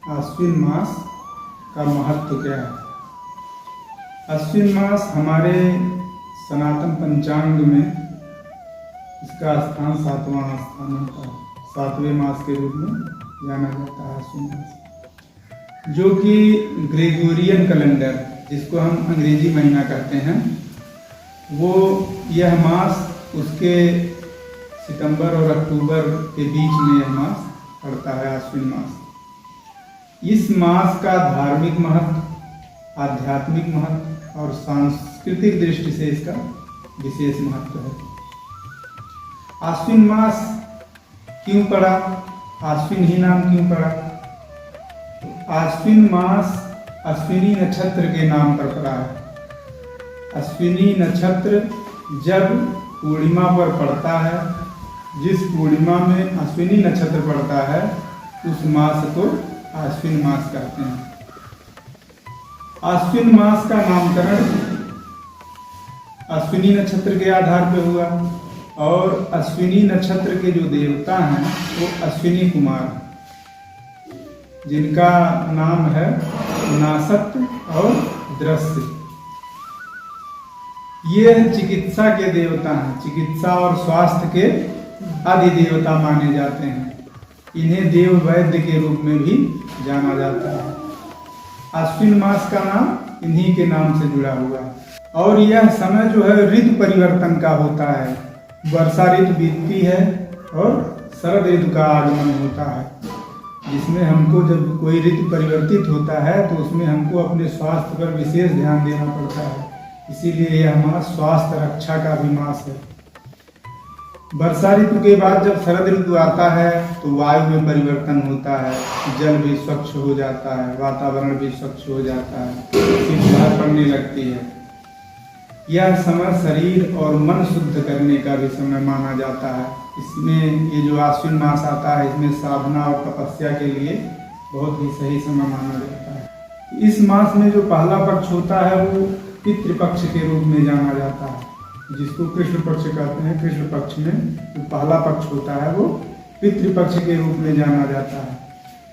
अश्विन मास का महत्व क्या है। अश्विन मास हमारे सनातन पंचांग में इसका स्थान 7वां स्थान होता है। 7वें मास के रूप में जाना जाता है अश्विन मास, जो कि ग्रेगोरियन कैलेंडर, जिसको हम अंग्रेजी महीना कहते हैं, वो यह मास उसके सितंबर और अक्टूबर के बीच में यह मास पड़ता है, अश्विन मास। इस मास का धार्मिक महत्व, आध्यात्मिक महत्व और सांस्कृतिक दृष्टि से इसका विशेष महत्व है। अश्विन मास क्यों पड़ा, अश्विन ही नाम क्यों पड़ा? तो अश्विन मास अश्विनी नक्षत्र के नाम पर पड़ा है। अश्विनी नक्षत्र जब पूर्णिमा पर पड़ता है, जिस पूर्णिमा में अश्विनी नक्षत्र पड़ता है, उस मास को अश्विन मास कहते हैं। अश्विन मास का नामकरण अश्विनी नक्षत्र के आधार पर हुआ और अश्विनी नक्षत्र के जो देवता हैं वो अश्विनी कुमार, जिनका नाम है नासक और दृश्य। ये चिकित्सा के देवता हैं, चिकित्सा और स्वास्थ्य के आदि देवता माने जाते हैं। इन्हें देव वैद्य के रूप में भी जाना जाता है। अश्विन मास का नाम इन्हीं के नाम से जुड़ा हुआ है। और यह समय जो है ऋतु परिवर्तन का होता है। वर्षा ऋतु बीतती है और शरद ऋतु का आगमन होता है, जिसमें हमको जब कोई ऋतु परिवर्तित होता है तो उसमें हमको अपने स्वास्थ्य पर विशेष ध्यान देना पड़ता है। इसीलिए यह मास स्वास्थ्य रक्षा का भी मास है। वर्षा ऋतु के बाद जब शरद ऋतु आता है तो वायु में परिवर्तन होता है, जल भी स्वच्छ हो जाता है, वातावरण भी स्वच्छ हो जाता है, शीतलहर पड़ने लगती है। यह समय शरीर और मन शुद्ध करने का भी समय माना जाता है। इसमें ये जो अश्विन मास आता है, इसमें साधना और तपस्या के लिए बहुत ही सही समय माना जाता है। इस मास में जो पहला पक्ष होता है वो पितृपक्ष के रूप में जाना जाता है, जिसको कृष्ण पक्ष कहते हैं। कृष्ण पक्ष में जो पहला पक्ष होता है वो पितृपक्ष के रूप में जाना जाता है,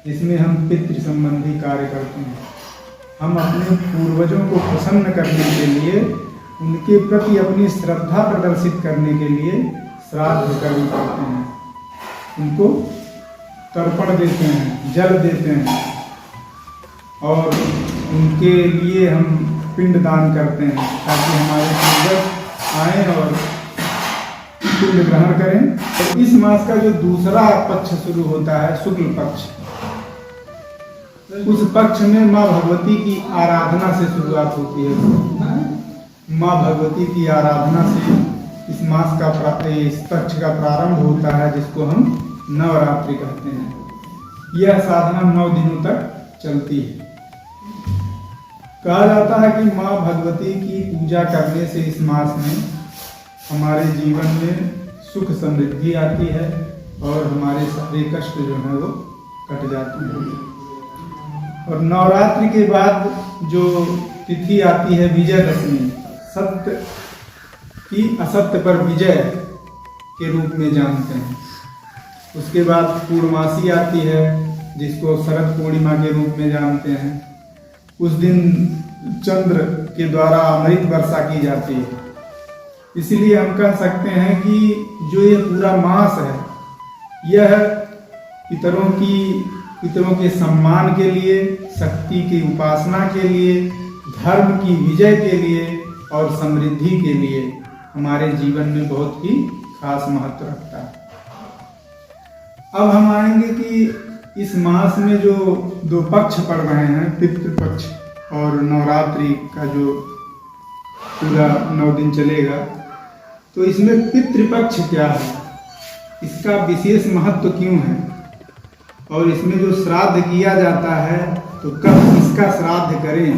जिसमें हम पितृ संबंधी कार्य करते हैं। हम अपने पूर्वजों को प्रसन्न करने के लिए, उनके प्रति अपनी श्रद्धा प्रदर्शित करने के लिए श्राद्ध कर्म करते हैं, उनको तर्पण देते हैं, जल देते हैं और उनके लिए हम पिंड दान करते हैं, ताकि हमारे पूर्वज आए और पिंड ग्रहण करें। तो इस मास का जो दूसरा पक्ष शुरू होता है, शुक्ल पक्ष, उस पक्ष में माँ भगवती की आराधना से शुरुआत होती है। माँ भगवती की आराधना से इस मास का इस पक्ष का प्रारंभ होता है, जिसको हम नवरात्रि कहते हैं। यह साधना 9 दिनों तक चलती है। कहा जाता है कि माँ भगवती की पूजा करने से इस मास में हमारे जीवन में सुख समृद्धि आती है और हमारे सारे कष्ट जो है वो कट जाते हैं। और नवरात्रि के बाद जो तिथि आती है विजयदशमी, सत्य की असत्य पर विजय के रूप में जानते हैं। उसके बाद पूर्णमासी आती है, जिसको शरद पूर्णिमा के रूप में जानते हैं। उस दिन चंद्र के द्वारा अमृत वर्षा की जाती है। इसलिए हम कह सकते हैं कि जो ये पूरा मास है, यह पितरों के सम्मान के लिए, शक्ति की उपासना के लिए, धर्म की विजय के लिए और समृद्धि के लिए हमारे जीवन में बहुत ही खास महत्व रखता है। अब हम आएंगे कि इस मास में जो 2 पक्ष पड़ रहे हैं, पितृपक्ष और नवरात्रि का जो पूरा 9 दिन चलेगा, तो इसमें पितृपक्ष क्या है, इसका विशेष महत्व क्यों है और इसमें जो श्राद्ध किया जाता है तो कब इसका श्राद्ध करें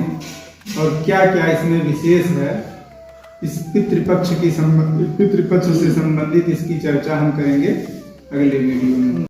और क्या क्या इसमें विशेष है, इस पितृपक्ष से संबंधित इसकी चर्चा हम करेंगे अगले वीडियो में।